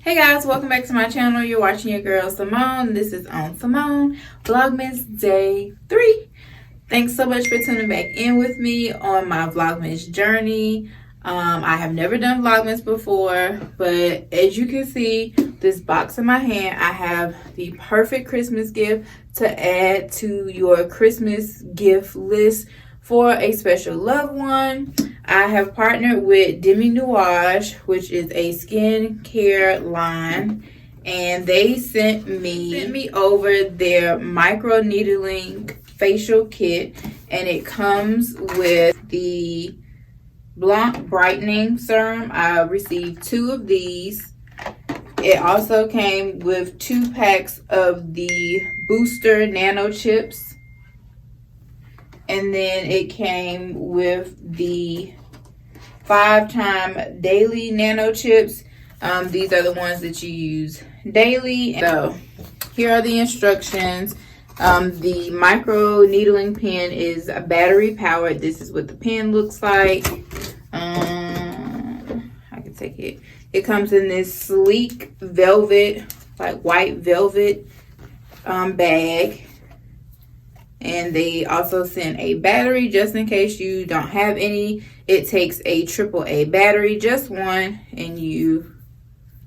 Hey guys, welcome back to my channel. You're watching your girl Simone. This is on Simone Vlogmas Day 3. Thanks so much for tuning back in with me on my Vlogmas journey. I have never done Vlogmas before, but as you can see, this box in my hand, I have the perfect Christmas gift to add to your Christmas gift list for a special loved one. I have partnered with Deminuage, which is a skincare line, and they sent me over their micro needling facial kit, and it comes with the Blanc brightening serum. I received 2 of these. It also came with 2 packs of the booster nano chips. And then it came with the 5-time daily nano chips. These are the ones that you use daily. So here are the instructions. The micro needling pen is battery powered. This is what the pen looks like. I can take it. It comes in this sleek velvet, like white velvet bag. And they also send a battery just in case you don't have any. It takes a AAA battery, just one, and you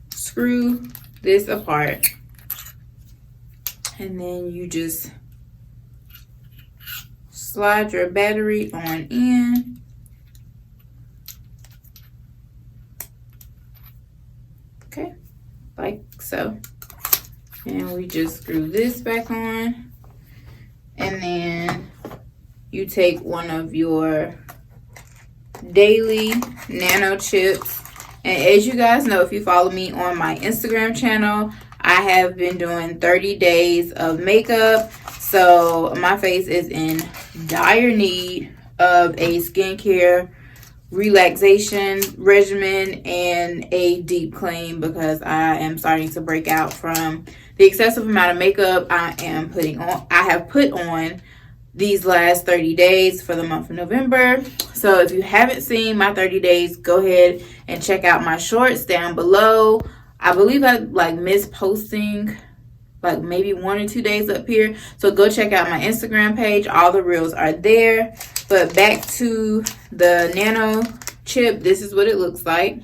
screw this apart. And then you just slide your battery on in. Okay, like so. And we just screw this back on. And then you take one of your daily nano chips. And as you guys know, if you follow me on my Instagram channel, I have been doing 30 days of makeup. So my face is in dire need of a skincare relaxation regimen and a deep clean, because I am starting to break out from the excessive amount of makeup I have put on these last 30 days for the month of November. So if you haven't seen my 30 days, go ahead and check out my shorts down below. I believe I missed posting maybe 1 or 2 days up here. So go check out my Instagram page. All the reels are there. But back to the nano chip, this is what it looks like.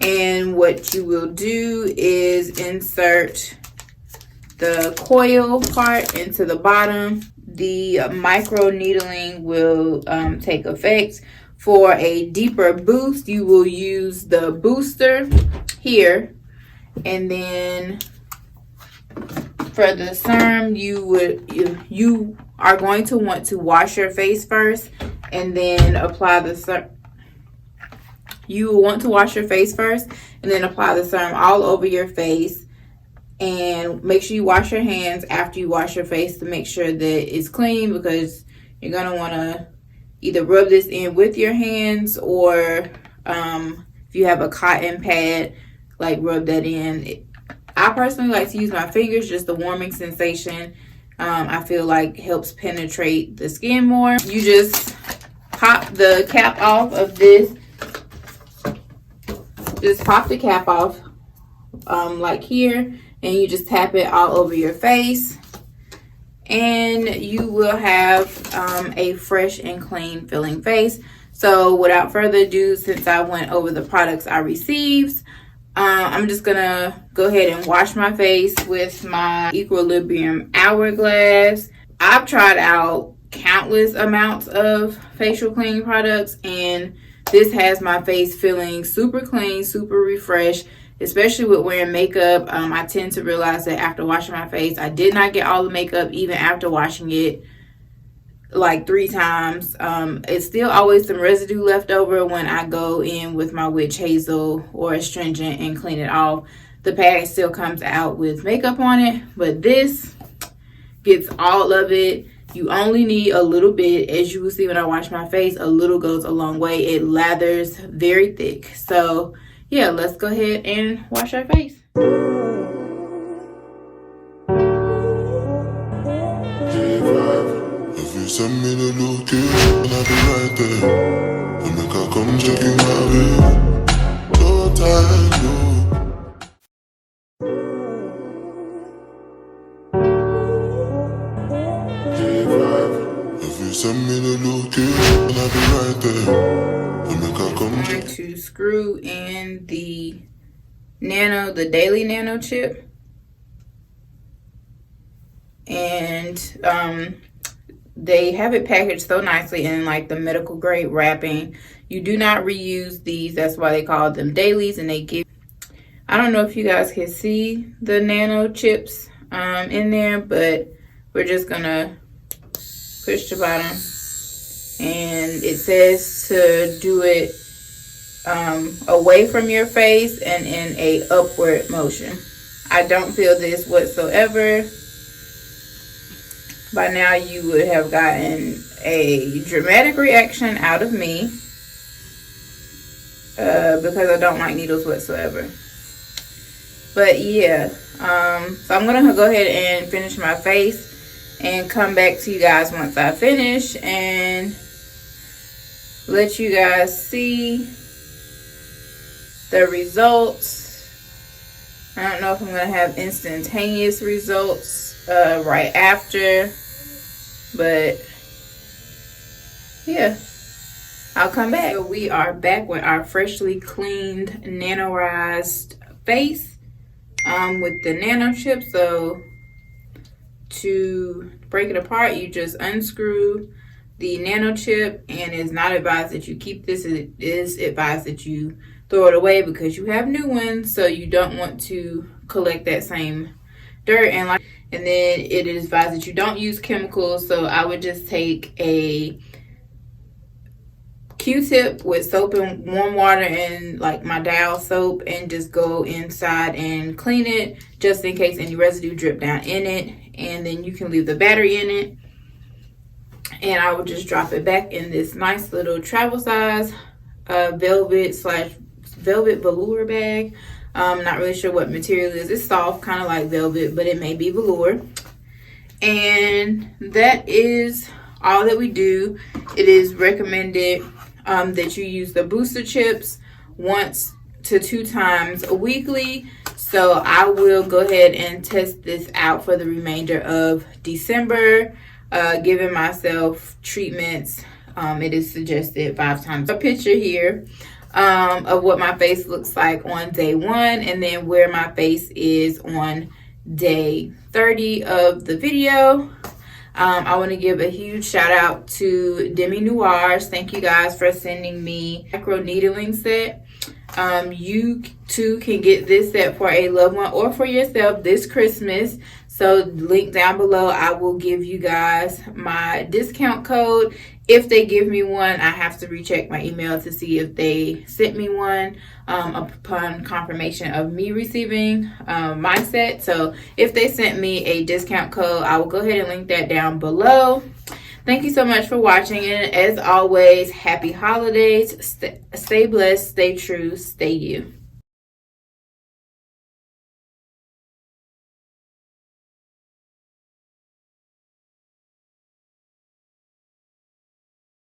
And what you will do is insert the coil part into the bottom. The micro needling will take effect. For a deeper boost, you will use the booster here. And then for the serum, you are going to want to wash your face first and then apply the serum. You will want to wash your face first and then apply the serum all over your face. And make sure you wash your hands after you wash your face to make sure that it's clean, because you're going to want to either rub this in with your hands, or if you have a cotton pad, rub that in. I personally like to use my fingers, just the warming sensation. I feel like helps penetrate the skin more. You just pop the cap off of this. Just pop the cap off like here, and you just tap it all over your face, and you will have a fresh and clean feeling face. So without further ado, since I went over the products I received, I'm just gonna go ahead and wash my face with my Equilibrium Hourglass. I've tried out countless amounts of facial cleaning products, and this has my face feeling super clean, super refreshed, especially with wearing makeup. I tend to realize that after washing my face, I did not get all the makeup even after washing it 3 times. It's still always some residue left over when I go in with my witch hazel or astringent and clean it off. The pad still comes out with makeup on it, but this gets all of it. You only need a little bit. As you will see when I wash my face, a little goes a long way. It lathers very thick. So yeah, let's go ahead and wash our face. Send me the location and I'll be right there. I make her come checking my way. If you send me the location, I'll be right there. And make her come. I'm going to screw in the daily nano chip. And they have it packaged so nicely in like the medical grade wrapping. You do not reuse these. That's why they call them dailies. And they give, I don't know if you guys can see the nano chips in there, but we're just gonna push the bottom, and it says to do it away from your face and in a upward motion. I don't feel this whatsoever. By now you would have gotten a dramatic reaction out of me because I don't like needles whatsoever. But yeah, so I'm gonna go ahead and finish my face and come back to you guys once I finish and let you guys see the results. I don't know if I'm gonna have instantaneous results right after, but yeah, I'll come back. So we are back with our freshly cleaned nanoized face with the nano chip. So to break it apart, you just unscrew the nano chip, and it's not advised that you keep this. It is advised that you throw it away because you have new ones, so you don't want to collect that same dirt. And then it is advised that you don't use chemicals, so I would just take a Q-tip with soap and warm water and like my Dial soap and just go inside and clean it just in case any residue drip down in it. And then you can leave the battery in it, and I would just drop it back in this nice little travel size velvet velour bag. I'm not really sure what material it is. It's soft, kind of like velvet, but it may be velour. And that is all that we do. It is recommended that you use the booster chips 1 to 2 times weekly. So I will go ahead and test this out for the remainder of December, giving myself treatments. It is suggested 5 times. A picture here of what my face looks like on day 1, and then where my face is on day 30 of the video. I want to give a huge shout out to Deminuage. Thank you guys for sending me Nanoneedling set. You too can get this set for a loved one or for yourself this Christmas. So link down below, I will give you guys my discount code. If they give me one, I have to recheck my email to see if they sent me one upon confirmation of me receiving my set. So if they sent me a discount code, I will go ahead and link that down below. Thank you so much for watching, and as always, happy holidays. Stay blessed, stay true, stay you.